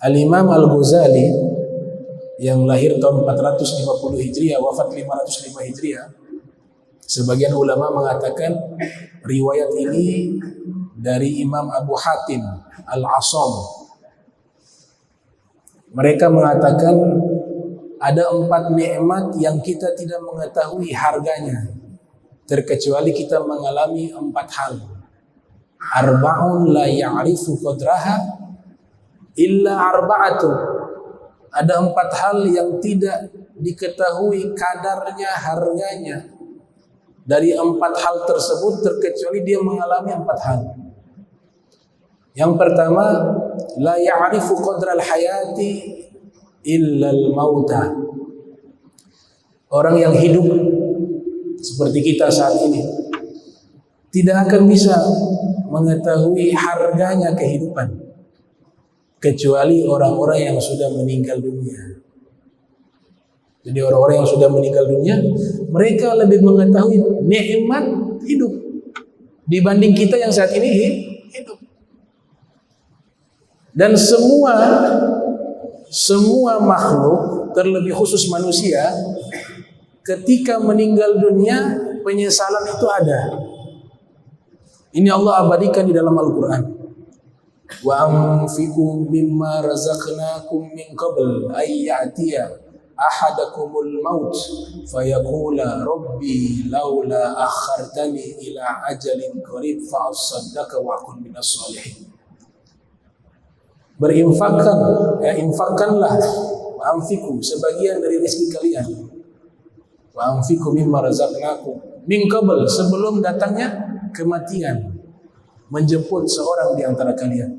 Al-Imam Al-Ghazali yang lahir tahun 450 Hijriah, wafat 505 Hijriah. Sebagian ulama mengatakan riwayat ini dari Imam Abu Hatim Al-Asam. Mereka mengatakan ada 4 nikmat yang kita tidak mengetahui harganya terkecuali kita mengalami 4 hal. Arba'un la ya'rifu qadraha illa arba'atun. Ada 4 hal yang tidak diketahui kadarnya, harganya. Dari 4 hal tersebut terkecuali dia mengalami 4 hal. Yang pertama, la ya'rifu qadral hayati illa al-mauta. Orang yang hidup seperti kita saat ini tidak akan bisa mengetahui harganya kehidupan kecuali orang-orang yang sudah meninggal dunia. Jadi orang-orang yang sudah meninggal dunia, mereka lebih mengetahui nikmat hidup dibanding kita yang saat ini hidup. Dan semua makhluk, terlebih khusus manusia, ketika meninggal dunia, penyesalan itu ada. Ini Allah abadikan di dalam Al-Quran. Wa anfiqu mimma razaqnakum min qabl ay ya'tiya ahadakumul maut fayaqula rabbi laula akhartani ila ajalin qarib fa asaddaqa wa akun minas shalihin. Berinfakkan, infakkanlah, wa anfiqu, sebagian dari rezeki kalian. Wa anfiqu mimma razaqnakum min qabl, sebelum datangnya kematian menjemput seorang di antara kalian.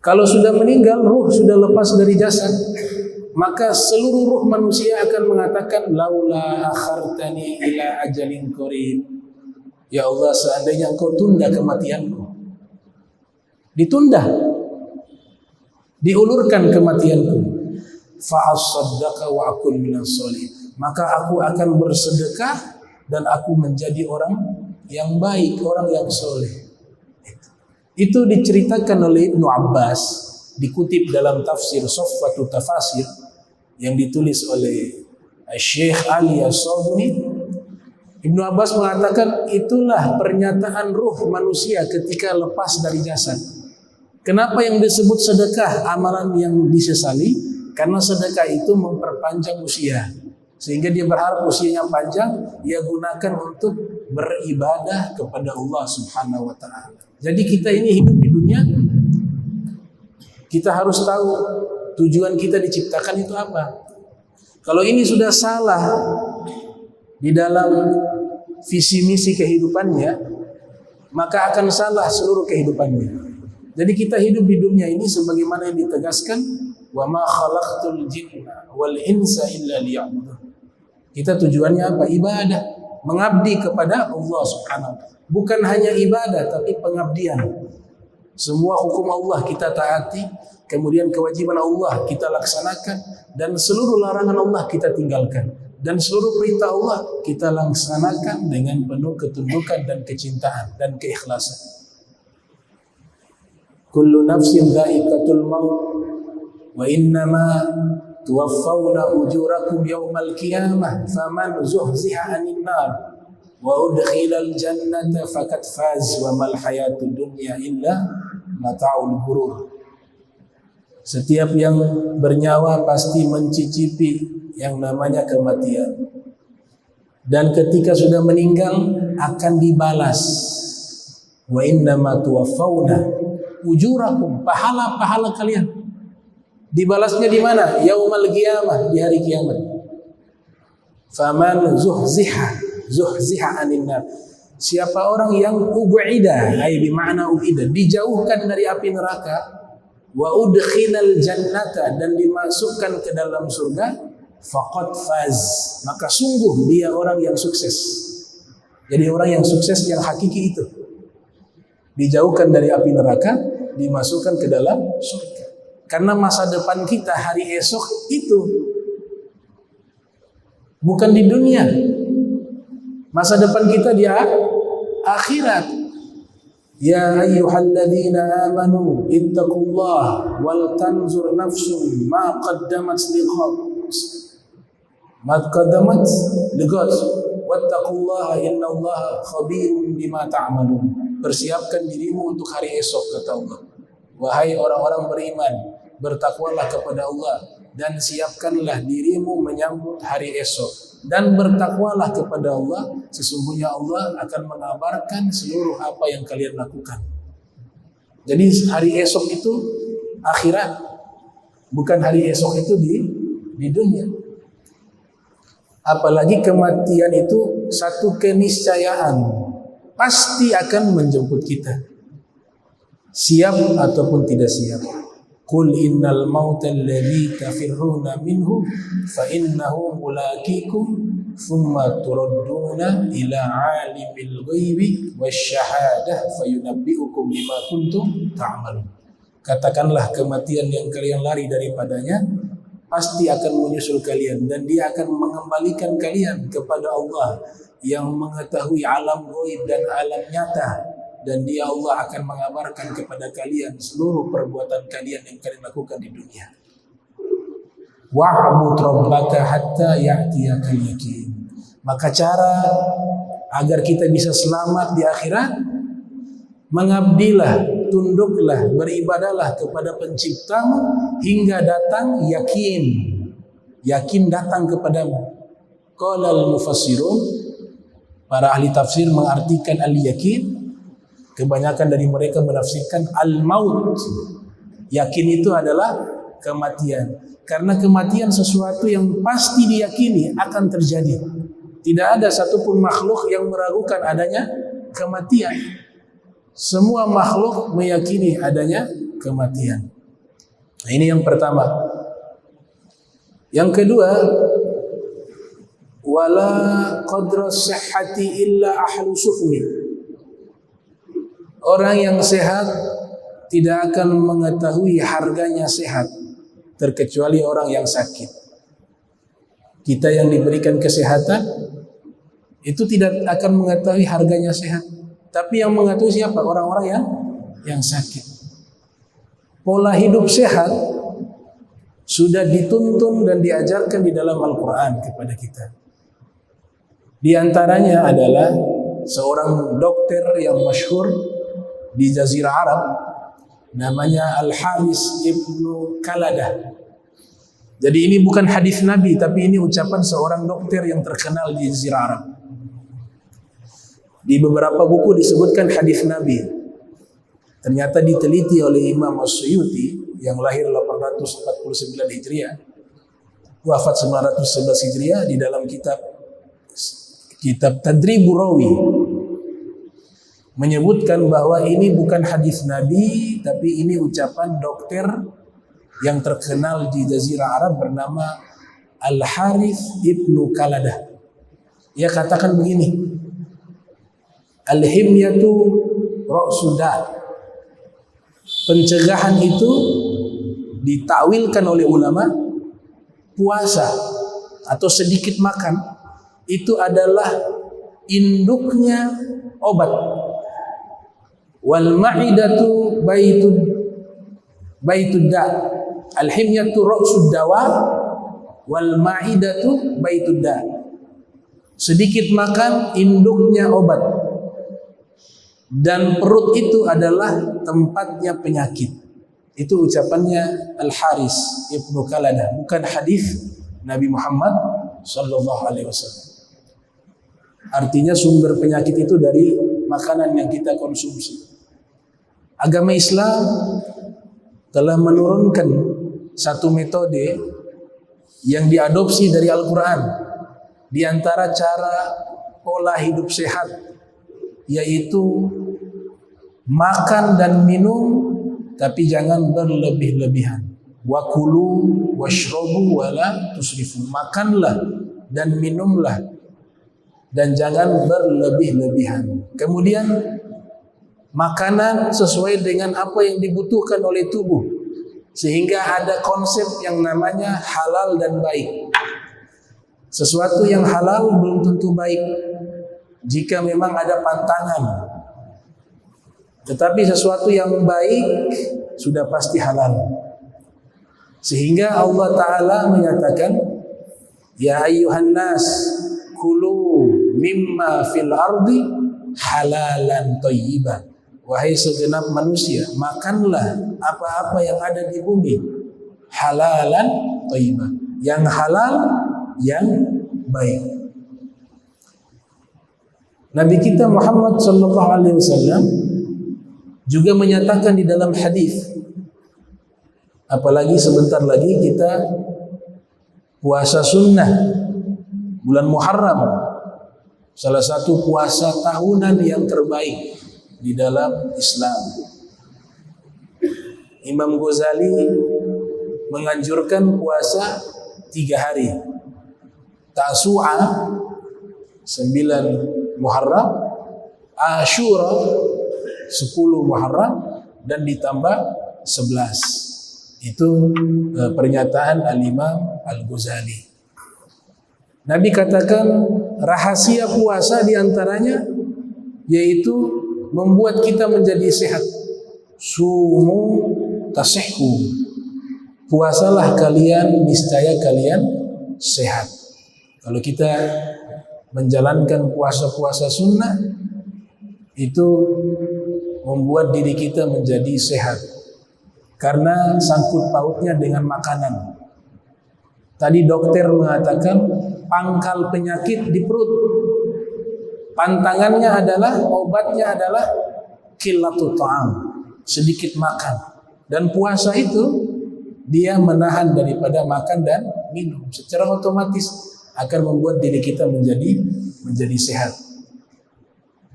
Kalau sudah meninggal, ruh sudah lepas dari jasad, maka seluruh ruh manusia akan mengatakan laula akhartani ila ajalin qarib. Ya Allah, seandainya Engkau tunda kematianku. Ditunda, diulurkan kematianku. Fa asaddaqa wa akun minas sholihin, maka aku akan bersedekah dan aku menjadi orang yang baik, orang yang soleh. Itu diceritakan oleh Ibnu Abbas, dikutip dalam tafsir Sofwatu Tafasir yang ditulis oleh Syekh Ali As-Sabuni. Ibnu Abbas mengatakan itulah pernyataan ruh manusia ketika lepas dari jasad. Kenapa yang disebut sedekah amalan yang disesali? Karena sedekah itu memperpanjang usia. Sehingga dia berharap usianya panjang, dia gunakan untuk beribadah kepada Allah Subhanahu wa taala. Jadi kita ini hidup di dunia, kita harus tahu tujuan kita diciptakan itu apa. Kalau ini sudah salah di dalam visi misi kehidupannya, maka akan salah seluruh kehidupannya. Jadi kita hidup di dunia ini sebagaimana yang ditegaskan, wa ma khalaqtul jinna wal insa illa liya'budun. Kita tujuannya apa? Ibadah, mengabdi kepada Allah Subhanahu wa taala. Bukan hanya ibadah tapi pengabdian. Semua hukum Allah kita taati, kemudian kewajiban Allah kita laksanakan, dan seluruh larangan Allah kita tinggalkan, dan seluruh perintah Allah kita laksanakan dengan penuh ketundukan dan kecintaan dan keikhlasan. Kullu nafsin dha'iqatul maut wa innama tuwaffawna ujurakum yawmal qiyamah faman zuhziha 'anil nar wa udkhilal jannata faqad faz wa mal hayatud dunya illa mata'ul ghurur. Setiap yang bernyawa pasti mencicipi yang namanya kematian, dan ketika sudah meninggal akan dibalas. Wa innama tuwaffawna ujurakum, pahala-pahala kalian dibalasnya di mana? Yaumal qiyamah, di hari kiamat. Faman zuhziha 'anil nar. Siapa orang yang ub'ida, ai bermakna ub'ida, dijauhkan dari api neraka, wa udkhilal jannata, dan dimasukkan ke dalam surga, faqad faz, maka sungguh dia orang yang sukses. Jadi orang yang sukses yang hakiki itu dijauhkan dari api neraka, dimasukkan ke dalam surga. Karena masa depan kita hari esok itu bukan di dunia. Masa depan kita di akhirat. Ya ayyuhalladzina amanu ittaqullaha wal tanzur nafsum ma qaddamat lighad. Ma qaddamat lighad. Wattaqullaha innallaha khabirun bima ta'malun. Persiapkan dirimu untuk hari esok, kata Allah. Wahai orang-orang beriman, bertakwalah kepada Allah dan siapkanlah dirimu menyambut hari esok. Dan bertakwalah kepada Allah, sesungguhnya Allah akan mengabarkan seluruh apa yang kalian lakukan. Jadi hari esok itu akhirat, bukan hari esok itu di dunia. Apalagi kematian itu satu keniscayaan, pasti akan menjemput kita, siap ataupun tidak siap. Qul innal mauta alladhi tafirruna minhu fa innahu mulaqikum thumma turadduna ila alimil ghaibi wasyahadah fayunabbiukum bima kuntum ta'malun. Katakanlah kematian yang kalian lari daripadanya pasti akan menyusul kalian dan dia akan mengembalikan kalian kepada Allah yang mengetahui alam ghaib dan alam nyata. Dan dia Allah akan mengabarkan kepada kalian seluruh perbuatan kalian yang kalian lakukan di dunia. Wa'bud rabbaka hatta ya'tiyakal yaqin. Maka cara agar kita bisa selamat di akhirat, mengabdilah, tunduklah, beribadahlah kepada penciptamu hingga datang yakin. Yakin datang kepadamu. Qala al-mufassirun, para ahli tafsir mengartikan al-yakin. Kebanyakan dari mereka menafsirkan al-maut. Yakin itu adalah kematian. Karena kematian sesuatu yang pasti diyakini akan terjadi. Tidak ada satupun makhluk yang meragukan adanya kematian. Semua makhluk meyakini adanya kematian. Nah, ini yang pertama. Yang kedua, wala qadra sihhati illa ahlu suhmi. Orang yang sehat tidak akan mengetahui harganya sehat terkecuali orang yang sakit. Kita yang diberikan kesehatan itu tidak akan mengetahui harganya sehat, tapi yang mengetahui siapa? Orang-orang yang sakit. Pola hidup sehat sudah dituntun dan diajarkan di dalam Al-Quran kepada kita. Di antaranya adalah seorang dokter yang masyhur di Jazirah Arab, namanya Al-Haris Ibnu Kaladah. Jadi ini bukan hadis Nabi, tapi ini ucapan seorang dokter yang terkenal di Jazirah Arab. Di beberapa buku disebutkan hadis Nabi. Ternyata diteliti oleh Imam As-Suyuti yang lahir 849 Hijriah, wafat 911 Hijriah, di dalam kitab Tadribur Rawi menyebutkan bahwa ini bukan hadis Nabi, tapi ini ucapan dokter yang terkenal di Jazirah Arab bernama Al-Harith Ibnu Kaladah. Ia katakan begini, al-himyatu ra'suda. Pencegahan itu ditakwilkan oleh ulama, puasa atau sedikit makan itu adalah induknya obat. Wal ma'idatu baitud da. Al-himyatu ra'sud dawa wal ma'idatu baitud da. Sedikit makan induknya obat. Dan perut itu adalah tempatnya penyakit. Itu ucapannya Al-Haris Ibnu Kaladah, bukan hadis Nabi Muhammad sallallahu alaihi wasallam. Artinya sumber penyakit itu dari makanan yang kita konsumsi. Agama Islam telah menurunkan satu metode yang diadopsi dari Al-Quran. Di antara cara pola hidup sehat, yaitu makan dan minum, tapi jangan berlebih-lebihan. Wa kulu washrabu wala tusrifu. Makanlah dan minumlah dan jangan berlebih-lebihan. Kemudian makanan sesuai dengan apa yang dibutuhkan oleh tubuh, sehingga ada konsep yang namanya halal dan baik. Sesuatu yang halal belum tentu baik jika memang ada pantangan. Tetapi sesuatu yang baik sudah pasti halal. Sehingga Allah Ta'ala menyatakan, ya ayyuhan nas kulu mimma fil ardi halalan thayyiban. Wahai segenap manusia, makanlah apa-apa yang ada di bumi halalan thayyiban, yang halal, yang baik. Nabi kita Muhammad sallallahu alaihi wasallam juga menyatakan di dalam hadis, apalagi sebentar lagi kita puasa sunnah bulan Muharram, salah satu puasa tahunan yang terbaik di dalam Islam. Imam Ghazali menganjurkan puasa 3 hari. Tasu'a 9 Muharram, Ashura 10 Muharram, dan ditambah 11. Itu pernyataan Al-Imam Al-Ghazali. Nabi katakan rahasia puasa diantaranya yaitu membuat kita menjadi sehat. Sumu tasihhu. Puasalah kalian, niscaya kalian sehat. Kalau kita menjalankan puasa-puasa sunnah, itu membuat diri kita menjadi sehat. Karena sangkut pautnya dengan makanan. Tadi dokter mengatakan pangkal penyakit di perut. Pantangannya adalah, obatnya adalah qillatut ta'am, sedikit makan. Dan puasa itu dia menahan daripada makan dan minum. Secara otomatis akan membuat diri kita menjadi sehat.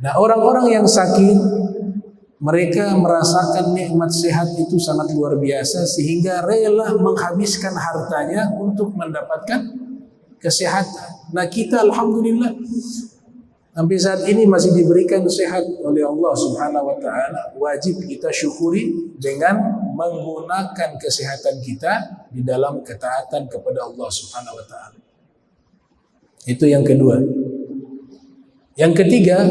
Nah, orang-orang yang sakit, mereka merasakan nikmat sehat itu sangat luar biasa sehingga rela menghabiskan hartanya untuk mendapatkan kesehatan. Nah, kita alhamdulillah sampai saat ini masih diberikan sehat oleh Allah Subhanahu wa taala. Wajib kita syukuri dengan menggunakan kesehatan kita di dalam ketaatan kepada Allah Subhanahu wa taala. Itu yang kedua. Yang ketiga,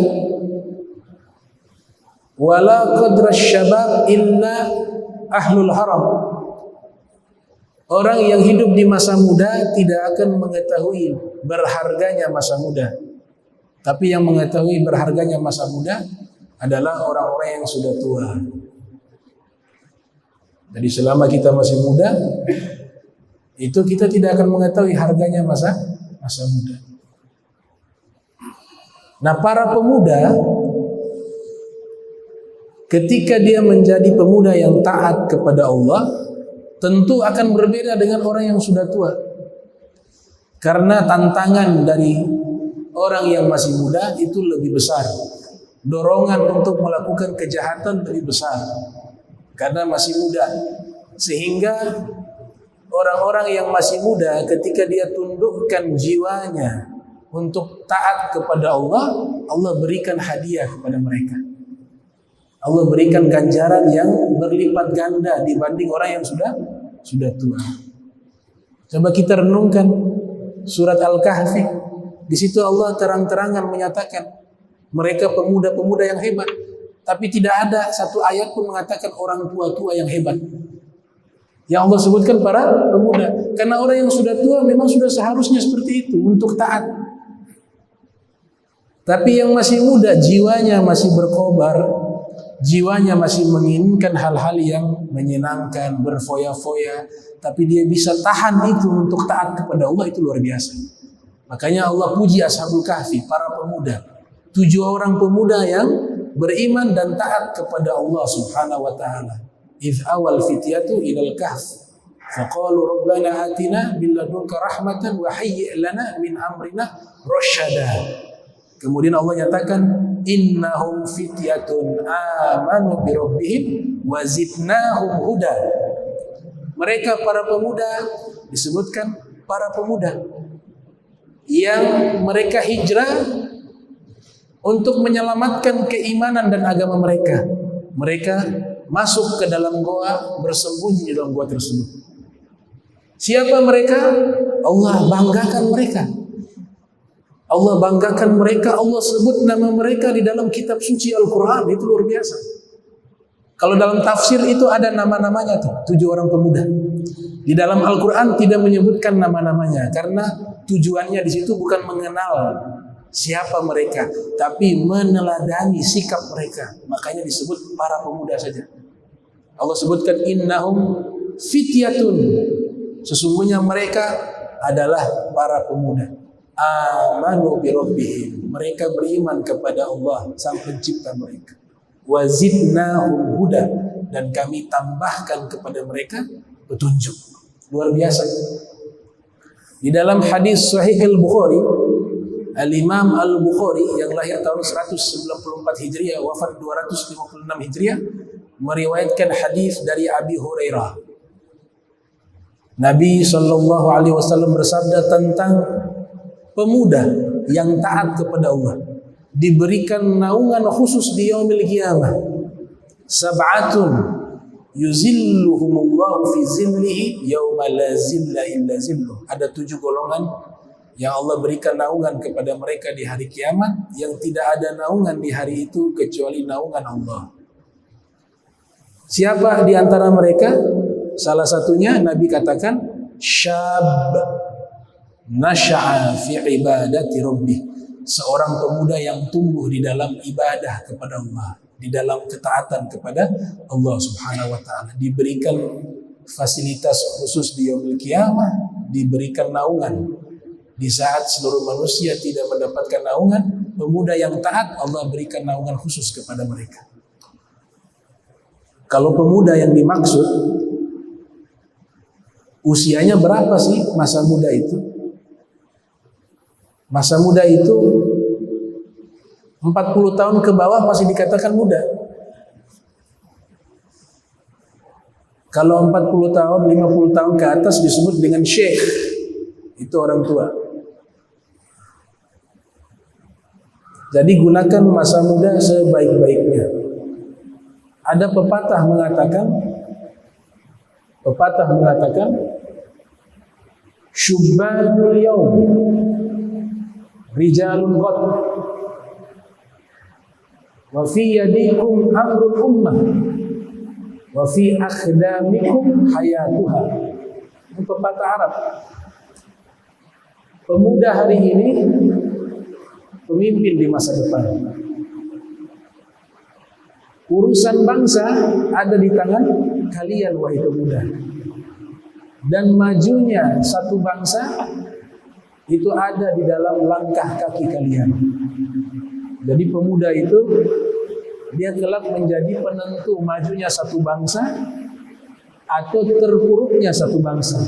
wala qadra syabab illa ahlul haram. Orang yang hidup di masa muda tidak akan mengetahui berharganya masa muda. Tapi yang mengetahui berharganya masa muda adalah orang-orang yang sudah tua. Jadi selama kita masih muda, itu kita tidak akan mengetahui harganya masa muda. Nah, para pemuda ketika dia menjadi pemuda yang taat kepada Allah, tentu akan berbeda dengan orang yang sudah tua. Karena tantangan dari orang yang masih muda itu lebih besar. Dorongan untuk melakukan kejahatan lebih besar karena masih muda. Sehingga orang-orang yang masih muda ketika dia tundukkan jiwanya untuk taat kepada Allah, Allah berikan hadiah kepada mereka. Allah berikan ganjaran yang berlipat ganda dibanding orang yang sudah tua. Coba kita renungkan surat Al-Kahfi. Di situ Allah terang-terangan menyatakan mereka pemuda-pemuda yang hebat. Tapi tidak ada satu ayat pun mengatakan orang tua-tua yang hebat. Yang Allah sebutkan para pemuda. Karena orang yang sudah tua memang sudah seharusnya seperti itu untuk taat. Tapi yang masih muda jiwanya masih berkobar, jiwanya masih menginginkan hal-hal yang menyenangkan, berfoya-foya, tapi dia bisa tahan itu untuk taat kepada Allah, itu luar biasa. Makanya Allah puji Ashabul Kahfi, para pemuda. 7 orang pemuda yang beriman dan taat kepada Allah Subhanahu wa taala. Idh awal fityatu ilal kahf faqalu rabbana atina min ladunka rahmatan wa hayyi' lana min amrina rasyada. Kemudian Allah nyatakan innahum fityatun amanu bi rabbihim wa zidnahum huda. Mereka para pemuda, disebutkan para pemuda yang mereka hijrah untuk menyelamatkan keimanan dan agama mereka. Mereka masuk ke dalam goa, bersembunyi di dalam goa tersebut. Siapa mereka? Allah banggakan mereka. Allah banggakan mereka, Allah sebut nama mereka di dalam kitab suci Al-Quran. Itu luar biasa. Kalau dalam tafsir itu ada nama-namanya tuh, 7 orang pemuda. Di dalam Al-Quran tidak menyebutkan nama-namanya karena tujuannya di situ bukan mengenal siapa mereka, tapi meneladani sikap mereka. Makanya disebut para pemuda saja. Allah sebutkan innahum fityatun. Sesungguhnya mereka adalah para pemuda. Amanu bi rabbihim. Mereka beriman kepada Allah sang pencipta mereka. Wazidnahum huda, dan kami tambahkan kepada mereka petunjuk. Luar biasa. Di dalam hadis Sahih Al-Bukhari, Al-Imam Al-Bukhari yang lahir tahun 194 Hijriah, wafat 256 Hijriah, meriwayatkan hadis dari Abi Hurairah. Nabi SAW bersabda tentang pemuda yang taat kepada Allah, diberikan naungan khusus di yaumil qiyamah. Sab'atun yuzilluhumullahu fi zillihi yauma la zilla illa zilluh. Ada 7 golongan yang Allah berikan naungan kepada mereka di hari kiamat, yang tidak ada naungan di hari itu kecuali naungan Allah. Siapa di antara mereka? Salah satunya Nabi katakan syab nasha'a fi ibadati rabbih, seorang pemuda yang tumbuh di dalam ibadah kepada Allah, di dalam ketaatan kepada Allah Subhanahu wa taala, diberikan fasilitas khusus di yaumil qiyamah, diberikan naungan di saat seluruh manusia tidak mendapatkan naungan. Pemuda yang taat, Allah berikan naungan khusus kepada mereka. Kalau pemuda yang dimaksud, usianya berapa sih masa muda itu? Masa muda itu 40 tahun ke bawah masih dikatakan muda. Kalau 40 tahun, 50 tahun ke atas disebut dengan syekh. Itu orang tua. Jadi gunakan masa muda sebaik-baiknya. Ada pepatah mengatakan syubbanul yaum rijalun ghad wa fi yadikum amrul ummah wa fi akhdamikum hayatuha. Ini pepatah Arab. Pemuda hari ini pemimpin di masa depan. Urusan bangsa ada di tangan kalian wahai pemuda. Dan majunya satu bangsa itu ada di dalam langkah kaki kalian. Jadi pemuda itu dia kelak menjadi penentu majunya satu bangsa atau terpuruknya satu bangsa.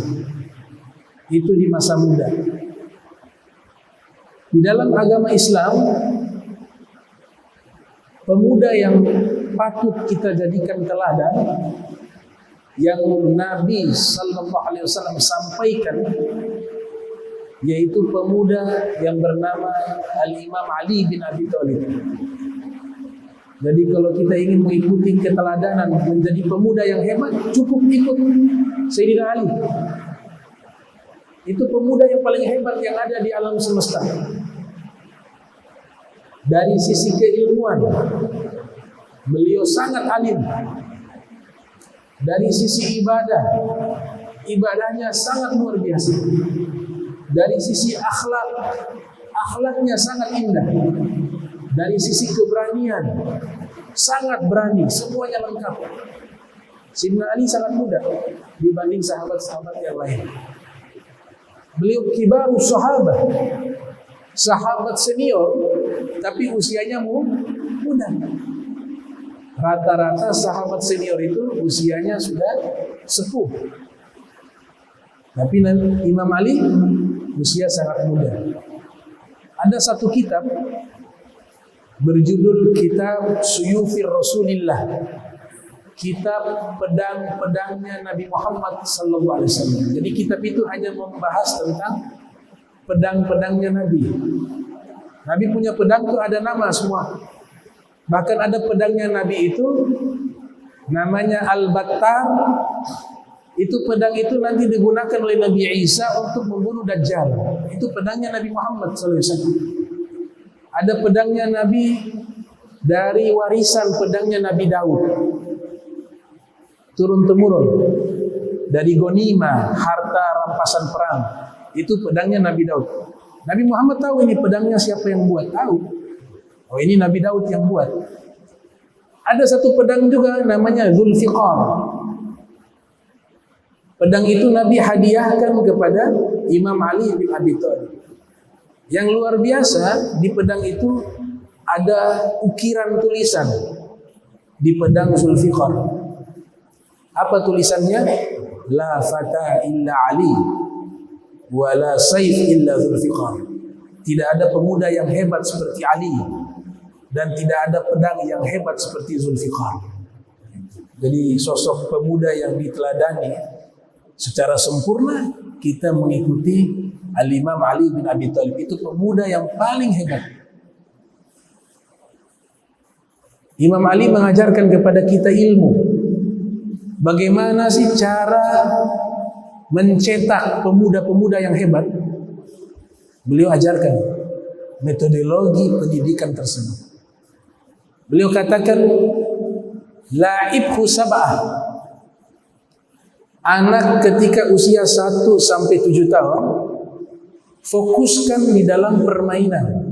Itu di masa muda. Di dalam agama Islam, pemuda yang patut kita jadikan teladan, yang Nabi Sallallahu Alaihi Wasallam sampaikan, yaitu pemuda yang bernama Al-Imam Ali bin Abi Thalib. Jadi kalau kita ingin mengikuti keteladanan menjadi pemuda yang hebat, cukup ikut Sayyidina Ali. Itu pemuda yang paling hebat yang ada di alam semesta. Dari sisi keilmuan, beliau sangat alim. Dari sisi ibadah, ibadahnya sangat luar biasa. Dari sisi akhlak, akhlaknya sangat indah. Dari sisi keberanian, sangat berani, semuanya lengkap. Sayyidina Ali sangat muda dibanding sahabat-sahabat yang lain. Beliau kibarus sahabat, sahabat senior, tapi usianya muda. Rata-rata sahabat senior itu usianya sudah sepuh. Tapi Imam Ali usia sangat muda. Ada satu kitab berjudul Kitab Suyufir Rasulillah, kitab pedang-pedangnya Nabi Muhammad sallallahu alaihi wasallam. Jadi kitab itu hanya membahas tentang pedang-pedangnya Nabi. Nabi punya pedang itu ada nama semua. Bahkan ada pedangnya Nabi itu namanya Al-Battar. Itu pedang itu nanti digunakan oleh Nabi Isa untuk membunuh Dajjal. Itu pedangnya Nabi Muhammad SAW. Ada pedangnya Nabi dari warisan pedangnya Nabi Daud. turun-temurun dari ghanimah, harta rampasan perang. Itu pedangnya Nabi Daud. Nabi Muhammad tahu ini pedangnya siapa yang buat, tahu. Oh, ini Nabi Daud yang buat. Ada satu pedang juga namanya Zulfiqar. Pedang itu Nabi hadiahkan kepada Imam Ali bin Abi Thalib. Yang luar biasa, di pedang itu ada ukiran tulisan di pedang Zulfiqar. Apa tulisannya? La fata illa Ali wa la sayf illa Zulfiqar. Tidak ada pemuda yang hebat seperti Ali dan tidak ada pedang yang hebat seperti Zulfiqar. Jadi sosok pemuda yang diteladani secara sempurna kita mengikuti Al-Imam Ali bin Abi Thalib. Itu pemuda yang paling hebat. Imam Ali mengajarkan kepada kita ilmu. Bagaimana sih cara mencetak pemuda-pemuda yang hebat? Beliau ajarkan metodologi pendidikan tersebut. Beliau katakan la'ibhu sab'ah. Anak ketika usia 1 sampai 7 tahun fokuskan di dalam permainan.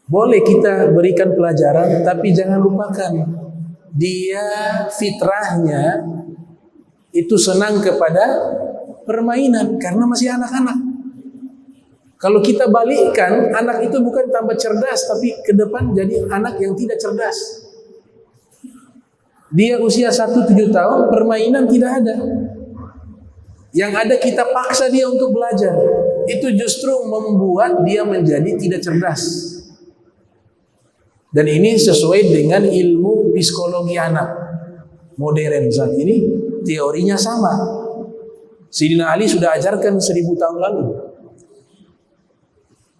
Boleh kita berikan pelajaran, tapi jangan lupakan dia fitrahnya itu senang kepada permainan karena masih anak-anak. Kalau kita balikkan, anak itu bukan tambah cerdas, tapi ke depan jadi anak yang tidak cerdas. Dia usia 1-7 tahun, permainan tidak ada. Yang ada kita paksa dia untuk belajar. Itu justru membuat dia menjadi tidak cerdas. Dan ini sesuai dengan ilmu psikologi anak modern saat ini, teorinya sama. Sayyidina Ali sudah ajarkan 1000 tahun lalu.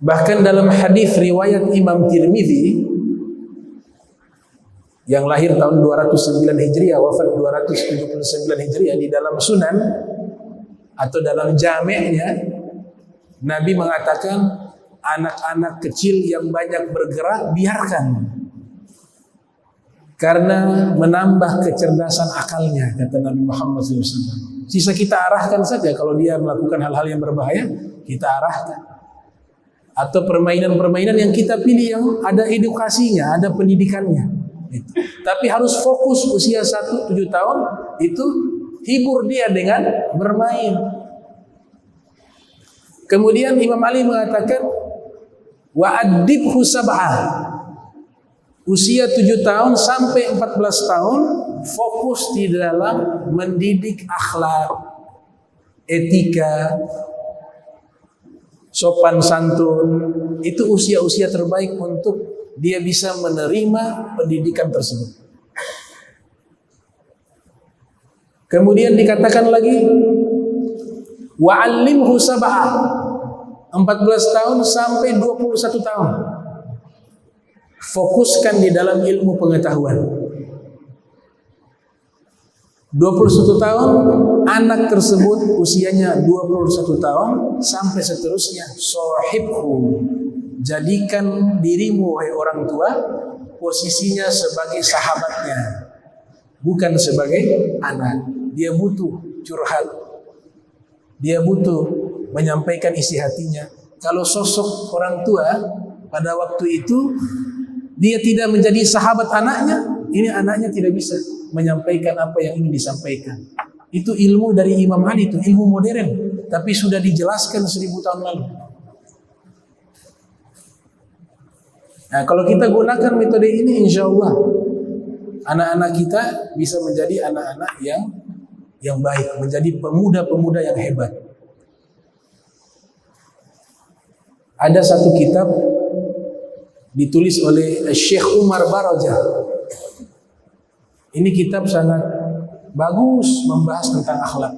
Bahkan dalam hadis riwayat Imam Tirmidzi yang lahir tahun 209 Hijriah, wafat 279 Hijriah, di dalam Sunan atau dalam Jami'-nya Nabi mengatakan anak-anak kecil yang banyak bergerak biarkan, karena menambah kecerdasan akalnya, kata Nabi Muhammad SAW. Sisa kita arahkan saja. Kalau dia melakukan hal-hal yang berbahaya, kita arahkan. Atau permainan-permainan yang kita pilih yang ada edukasinya, ada pendidikannya. Itu. Tapi harus fokus usia 1-7 tahun itu hibur dia dengan bermain. Kemudian Imam Ali mengatakan wa'adibhu sab'ah. Usia 7 tahun sampai 14 tahun fokus di dalam mendidik akhlak, etika, sopan santun. Itu usia-usia terbaik untuk dia bisa menerima pendidikan tersebut. Kemudian dikatakan lagi wa'allimhu sab'ah, 14 tahun sampai 21 tahun. Fokuskan di dalam ilmu pengetahuan. 21 tahun anak tersebut usianya 21 tahun sampai seterusnya, sohibhu, jadikan dirimu wahai orang tua posisinya sebagai sahabatnya, bukan sebagai anak. Dia butuh curhat, dia butuh menyampaikan isi hatinya. Kalau sosok orang tua pada waktu itu dia tidak menjadi sahabat anaknya, ini anaknya tidak bisa menyampaikan apa yang ingin disampaikan. Itu ilmu dari Imam Ali, itu ilmu modern, tapi sudah dijelaskan 1000 tahun lalu. Nah, kalau kita gunakan metode ini, insya Allah anak-anak kita bisa menjadi anak-anak yang baik, menjadi pemuda-pemuda yang hebat. Ada satu kitab ditulis oleh Syekh Umar Barajah. Ini kitab sangat bagus membahas tentang akhlak.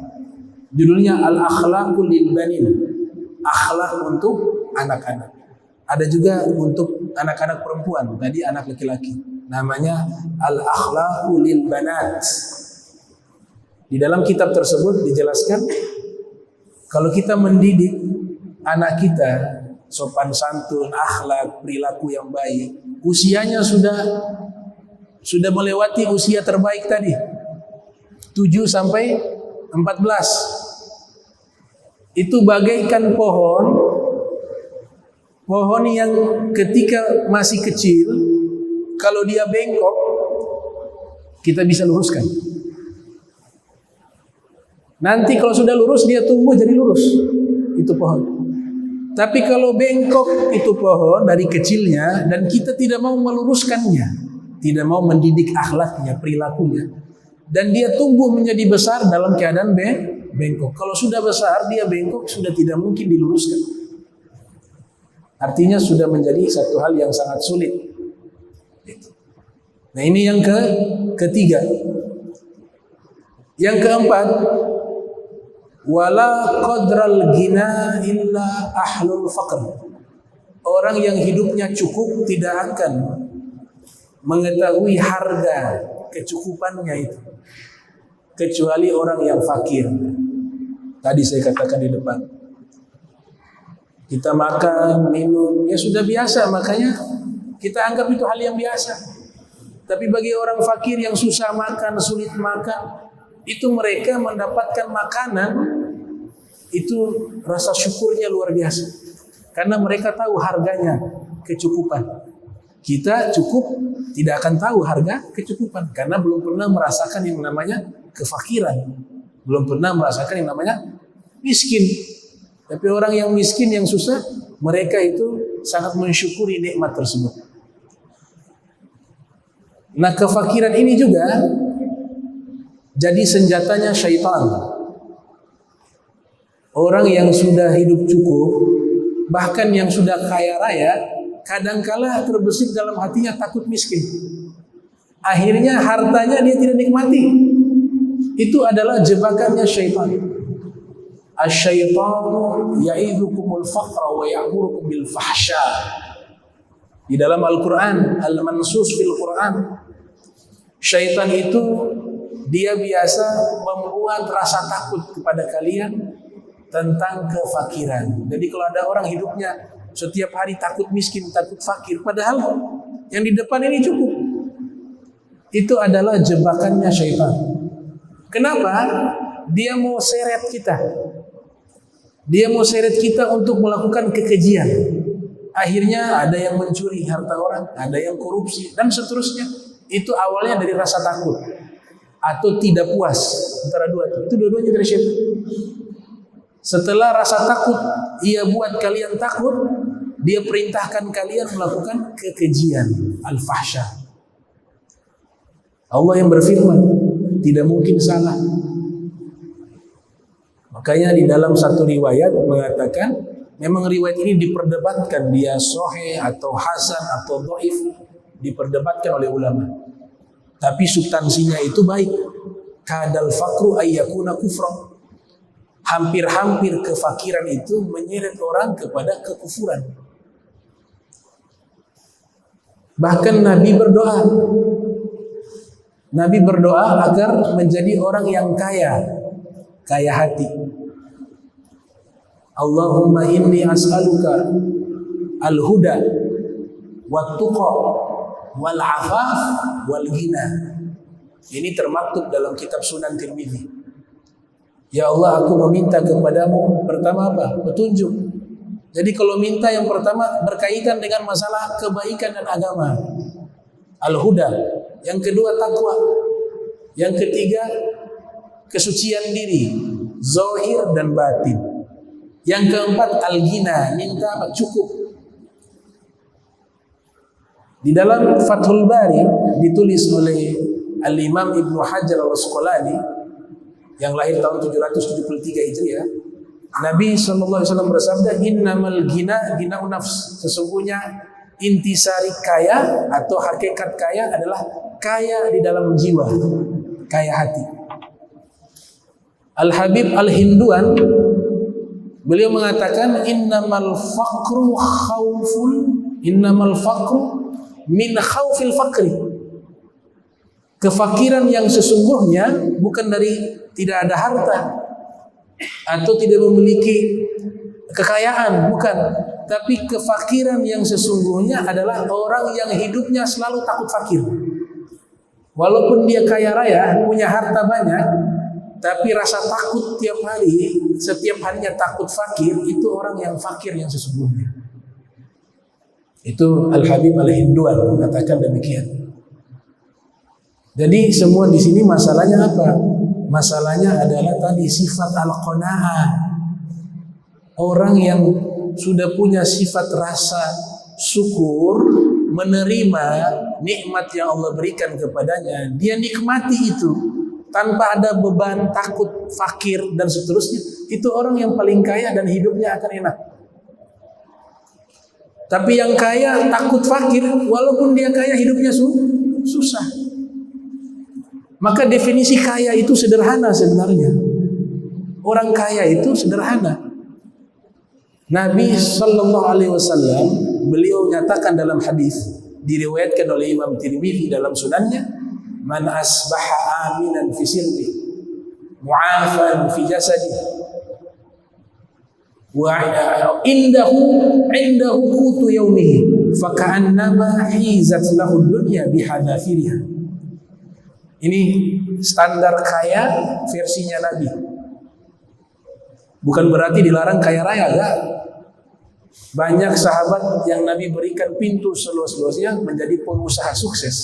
Judulnya Al-Akhlaqul lil Banin, akhlak untuk anak-anak. Ada juga untuk anak-anak perempuan, tadi anak laki-laki. Namanya Al-Akhlaqul lil Banat. Di dalam kitab tersebut dijelaskan kalau kita mendidik anak kita sopan santun, akhlak, perilaku yang baik, usianya sudah sudah melewati usia terbaik tadi 7 sampai 14. Itu bagaikan pohon yang ketika masih kecil, kalau dia bengkok kita bisa luruskan. Nanti kalau sudah lurus dia tumbuh jadi lurus itu pohon. Tapi kalau bengkok itu pohon dari kecilnya dan kita tidak mau meluruskannya, tidak mau mendidik akhlaknya, perilakunya, dan dia tumbuh menjadi besar dalam keadaan bengkok. Kalau sudah besar dia bengkok, sudah tidak mungkin diluruskan. Artinya sudah menjadi satu hal yang sangat sulit. Nah, ini yang ketiga. Yang keempat, wala qadral ghina illa ahlul faqr. Orang yang hidupnya cukup tidak akan mengetahui harga kecukupannya itu kecuali orang yang fakir. Tadi saya katakan di depan, kita makan, minum, ya sudah biasa, makanya kita anggap itu hal yang biasa. Tapi bagi orang fakir yang susah makan, sulit makan, itu mereka mendapatkan makanan, itu rasa syukurnya luar biasa. Karena mereka tahu harganya kecukupan. Kita cukup tidak akan tahu harga kecukupan karena belum pernah merasakan yang namanya kefakiran, belum pernah merasakan yang namanya miskin. Tapi orang yang miskin, yang susah, mereka itu sangat mensyukuri nikmat tersebut. Nah, kefakiran ini juga jadi senjatanya syaitan. Orang yang sudah hidup cukup, bahkan yang sudah kaya raya, kadangkala terbesit dalam hatinya takut miskin. Akhirnya hartanya dia tidak nikmati. Itu adalah jebakannya syaitan. Asy-syaitanu ya'idzukumul faqra wa ya'murukum bil fahsya. Di dalam Al-Quran, Al-Mansus fil Quran, syaitan itu dia biasa membuat rasa takut kepada kalian tentang kefakiran. Jadi kalau ada orang hidupnya setiap hari takut miskin, takut fakir, padahal yang di depan ini cukup, itu adalah jebakannya syaitan. Kenapa? Dia mau seret kita. Dia mau seret kita untuk melakukan kekejian. Akhirnya ada yang mencuri harta orang, ada yang korupsi, dan seterusnya. Itu awalnya dari rasa takut atau tidak puas, antara dua itu dua-duanya dari syaitan. Setelah rasa takut ia buat kalian takut, dia perintahkan kalian melakukan kekejian, al-fahsya. Allah yang berfirman, tidak mungkin salah. Makanya di dalam satu riwayat mengatakan, memang riwayat ini diperdebatkan, dia sahih atau hasan atau dhaif, diperdebatkan oleh ulama. Tapi substansinya itu baik. Kadal fakru ayyakuna kufran. Hampir-hampir kefakiran itu menyeret orang kepada kekufuran. Bahkan Nabi berdoa. Nabi berdoa agar menjadi orang yang kaya hati. Allahumma inni as'aluka al-huda wat-tuqa wal-'afaf wal-ghina. Ini termaktub dalam kitab Sunan Tirmidzi. Ya Allah, aku meminta kepadamu pertama apa? Petunjuk. Jadi kalau minta yang pertama berkaitan dengan masalah kebaikan dan agama, al-huda. Yang kedua takwa. Yang ketiga kesucian diri, zahir dan batin. Yang keempat al-ghina, minta apa? Cukup. Di dalam Fathul Bari ditulis oleh Al-Imam Ibnu Hajar Al-Asqalani yang lahir tahun 773 Hijriah, Nabi SAW bersabda, innamal ghina ghina'un nafs. Sesungguhnya intisari kaya atau hakikat kaya adalah kaya di dalam jiwa, kaya hati. Al-Habib Al-Hinduan beliau mengatakan, innamal faqru min khawfil faqri. Kefakiran yang sesungguhnya bukan dari tidak ada harta atau tidak memiliki kekayaan, bukan. Tapi kefakiran yang sesungguhnya adalah orang yang hidupnya selalu takut fakir. Walaupun dia kaya raya, punya harta banyak, tapi rasa takut tiap hari, setiap harinya takut fakir, itu orang yang fakir yang sesungguhnya. Itu Al-Habib Al-Hinduan mengatakan demikian. Jadi semua di sini masalahnya apa? Masalahnya adalah tadi sifat al-qanaah. Orang yang sudah punya sifat rasa syukur, menerima nikmat yang Allah berikan kepadanya, dia nikmati itu tanpa ada beban, takut, fakir dan seterusnya. Itu orang yang paling kaya dan hidupnya akan enak. Tapi yang kaya takut fakir, walaupun dia kaya hidupnya susah. Maka definisi kaya itu sederhana sebenarnya. Orang kaya itu sederhana. Nabi Sallallahu Alaihi Wasallam beliau nyatakan dalam hadis diriwayatkan oleh Imam Tirmidzi dalam sunannya, man asbaha aminan fi sirri mu'afan fi jasadi wa indahu qutu yaumihi faka'annama hizat lahu dunya bihadafiriha. Ini standar kaya versinya Nabi. Bukan berarti dilarang kaya raya, enggak. Banyak sahabat yang Nabi berikan pintu seluas-luasnya menjadi pengusaha sukses.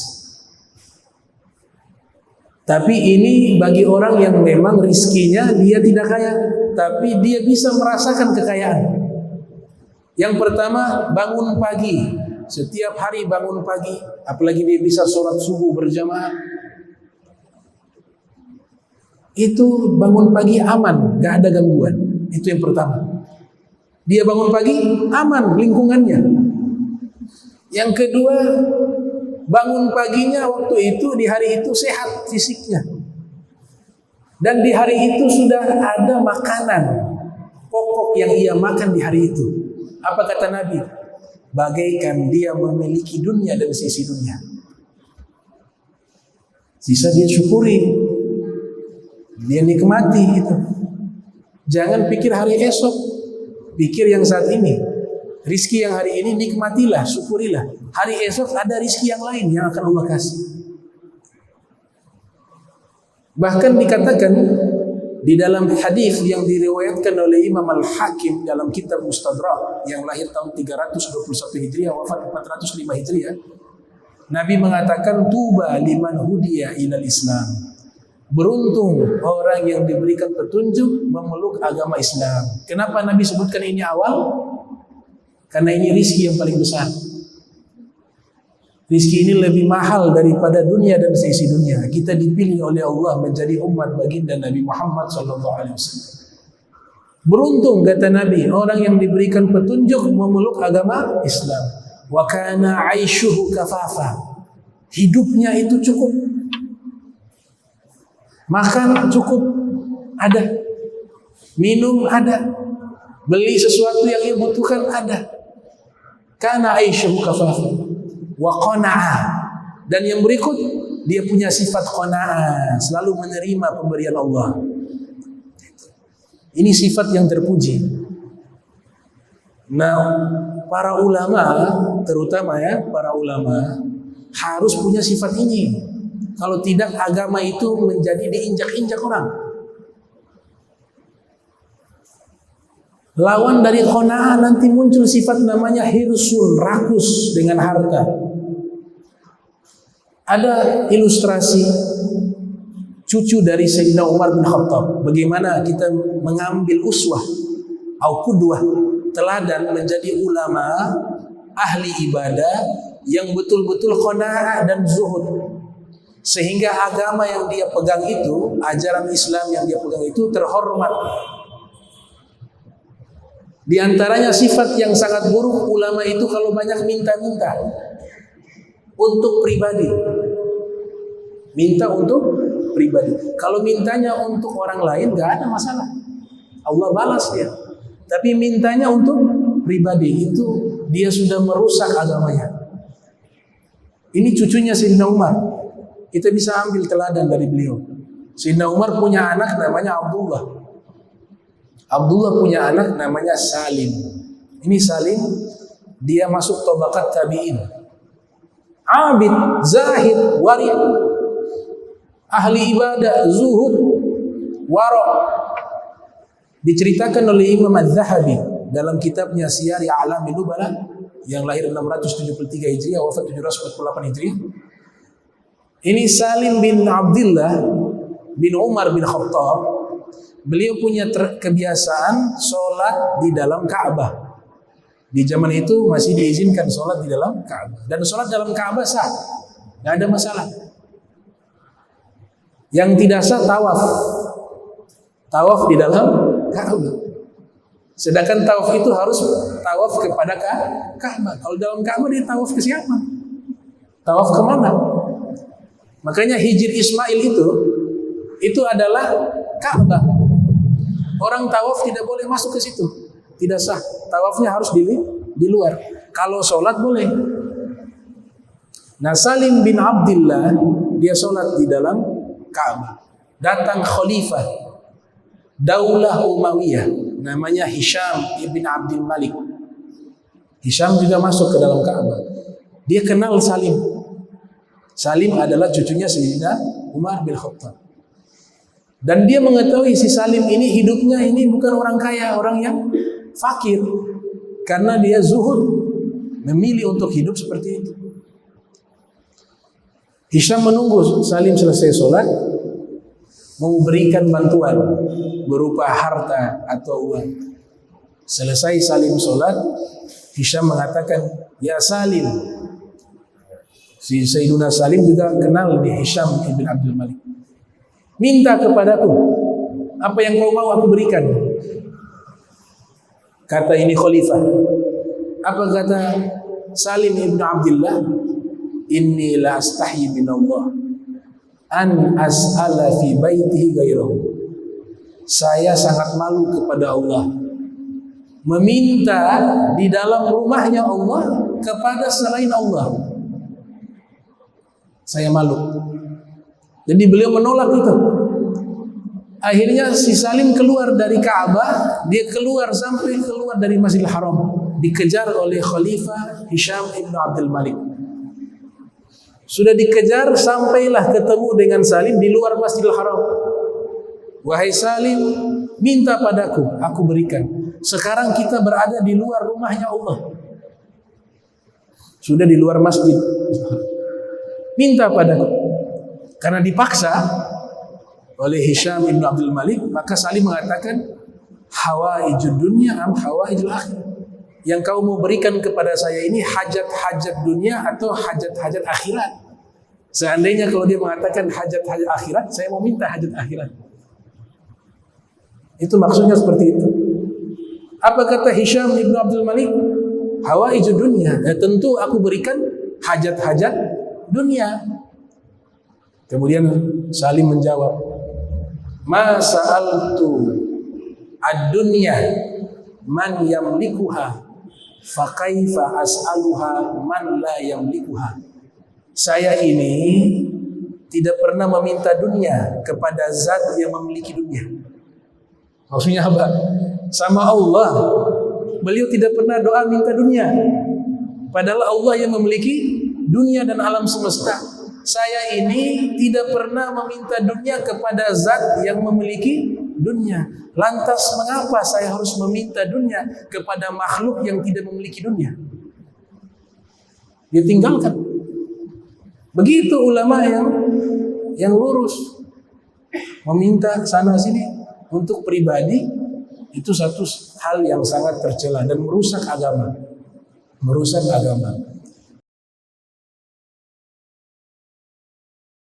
Tapi ini bagi orang yang memang rizkinya dia tidak kaya, tapi dia bisa merasakan kekayaan. Yang pertama, bangun pagi. Setiap hari bangun pagi, apalagi dia bisa sholat subuh berjamaah. Itu bangun pagi aman, gak ada gangguan. Itu yang pertama. Dia bangun pagi aman lingkungannya. Yang kedua, bangun paginya waktu itu di hari itu sehat fisiknya. Dan di hari itu sudah ada makanan pokok yang ia makan di hari itu. Apa kata Nabi? Bagaikan dia memiliki dunia dan sisi dunia. Sisa dia syukuri. Dia nikmati itu. Jangan pikir hari esok, pikir yang saat ini. Rizki yang hari ini nikmatilah, syukurilah. Hari esok ada rizki yang lain yang akan Allah kasih. Bahkan dikatakan di dalam hadis yang diriwayatkan oleh Imam Al-Hakim dalam kitab Mustadrak yang lahir tahun 321 Hijriah, wafat 405 Hijriah, Nabi mengatakan tuba liman hudiya ilal Islam. Beruntung orang yang diberikan petunjuk memeluk agama Islam. Kenapa Nabi sebutkan ini awal? Karena ini rizki yang paling besar. Rizki ini lebih mahal daripada dunia dan seisi dunia. Kita dipilih oleh Allah menjadi umat baginda Nabi Muhammad SAW. Beruntung kata Nabi orang yang diberikan petunjuk memeluk agama Islam. Wa kana aishuhu kafafa. Hidupnya itu cukup. Makan cukup ada, minum ada, beli sesuatu yang ia butuhkan ada. Kana aisyahu kafafa wa qana'a. Dan yang berikut, dia punya sifat qana'a, selalu menerima pemberian Allah. Ini sifat yang terpuji. Nah, para ulama, terutama ya, para ulama harus punya sifat ini. Kalau tidak, agama itu menjadi diinjak-injak orang. Lawan dari qanaah nanti muncul sifat namanya hirsul, rakus dengan harta. Ada ilustrasi cucu dari Sayyidina Umar bin Khattab. Bagaimana kita mengambil uswah atau qudwah, teladan menjadi ulama, ahli ibadah yang betul-betul qanaah dan zuhud. Sehingga agama yang dia pegang itu, ajaran Islam yang dia pegang itu terhormat. Di antaranya sifat yang sangat buruk ulama itu kalau banyak minta-minta untuk pribadi. Minta untuk pribadi. Kalau mintanya untuk orang lain gak ada masalah. Allah balas dia. Tapi mintanya untuk pribadi itu dia sudah merusak agamanya. Ini cucunya Sayyidina Umar. Kita bisa ambil teladan dari beliau. Sayyidina Umar punya anak namanya Abdullah. Abdullah punya anak namanya Salim. Ini Salim, dia masuk tabaqat tabi'in. Abid, zahid, warid. ahli ibadah, zuhud, wara'. Diceritakan oleh Imam Az-Zahabi dalam kitabnya Siyar A'lamin Nubala yang lahir 673 Hijriah, wafat 748 Hijriah. Ini Salim bin Abdullah bin Umar bin Khattab. Beliau punya kebiasaan sholat di dalam Ka'bah. Di zaman itu masih diizinkan sholat di dalam Ka'bah. Dan sholat dalam Ka'bah sah, nggak ada masalah. Yang tidak sah tawaf. Tawaf di dalam Ka'bah. Sedangkan tawaf itu harus tawaf kepada Ka'bah. Kalau dalam Ka'bah dia tawaf ke siapa? Tawaf kemana? Makanya Hijr Ismail itu adalah Ka'bah. Orang tawaf tidak boleh masuk ke situ, tidak sah. Tawafnya harus di luar. Kalau sholat boleh. Nah, Salim bin Abdullah dia sholat di dalam Ka'bah. Datang khalifah Daulah Umayyah namanya Hisham ibn Abdul Malik. Hisham juga masuk ke dalam Ka'bah. Dia kenal Salim. Salim adalah cucunya Sayyidina Umar bin Khattab. Dan dia mengetahui si Salim ini hidupnya ini bukan orang kaya, orang yang fakir. Karena dia zuhud, memilih untuk hidup seperti itu. Hisham menunggu Salim selesai sholat, memberikan bantuan berupa harta atau uang. Selesai Salim sholat, Hisham mengatakan, "Ya Salim." Si Sayyiduna Salim juga kenal di Hisham ibn Abdul Malik. "Minta kepadaku, apa yang kau mau aku berikan." Kata ini khalifah. Apa kata Salim ibn Abdullah? "Inni la astahi min Allah an as'ala fi baitihi ghairahu." Saya sangat malu kepada Allah meminta di dalam rumahnya Allah kepada selain Allah. Saya malu. Jadi beliau menolak itu. Akhirnya si Salim keluar dari Ka'bah, dia keluar sampai keluar dari Masjidil Haram, dikejar oleh Khalifah Hisham ibn Abdul Malik. Sudah dikejar, sampailah ketemu dengan Salim di luar Masjidil Haram. "Wahai Salim, minta padaku, aku berikan. Sekarang kita berada di luar rumahnya Allah." Sudah di luar masjid. "Minta padaku." Karena dipaksa oleh Hisham ibn Abdul Malik, maka Salim mengatakan, "Hawaijud dunya am hawaijul akhirah." Yang kau mau berikan kepada saya ini hajat-hajat dunia atau hajat-hajat akhirat. Seandainya kalau dia mengatakan hajat-hajat akhirat, saya mau minta hajat akhirat. Itu maksudnya seperti itu. Apa kata Hisham ibn Abdul Malik? Hawaijud dunya. Ya, tentu aku berikan hajat-hajat dunia. Kemudian Salim menjawab, "Ma sa'altu ad-dunya man yamlikuha, fa kaifa as'aluha man la yamlikuha." Saya ini tidak pernah meminta dunia kepada zat yang memiliki dunia. Maksudnya apa? Sama Allah, beliau tidak pernah doa minta dunia. Padahal Allah yang memiliki dunia dan alam semesta. Saya ini tidak pernah meminta dunia kepada zat yang memiliki dunia. Lantas mengapa saya harus meminta dunia kepada makhluk yang tidak memiliki dunia? Dia tinggalkan. Begitu ulama yang lurus, meminta sana sini untuk pribadi, itu satu hal yang sangat tercela dan merusak agama. Merusak agama.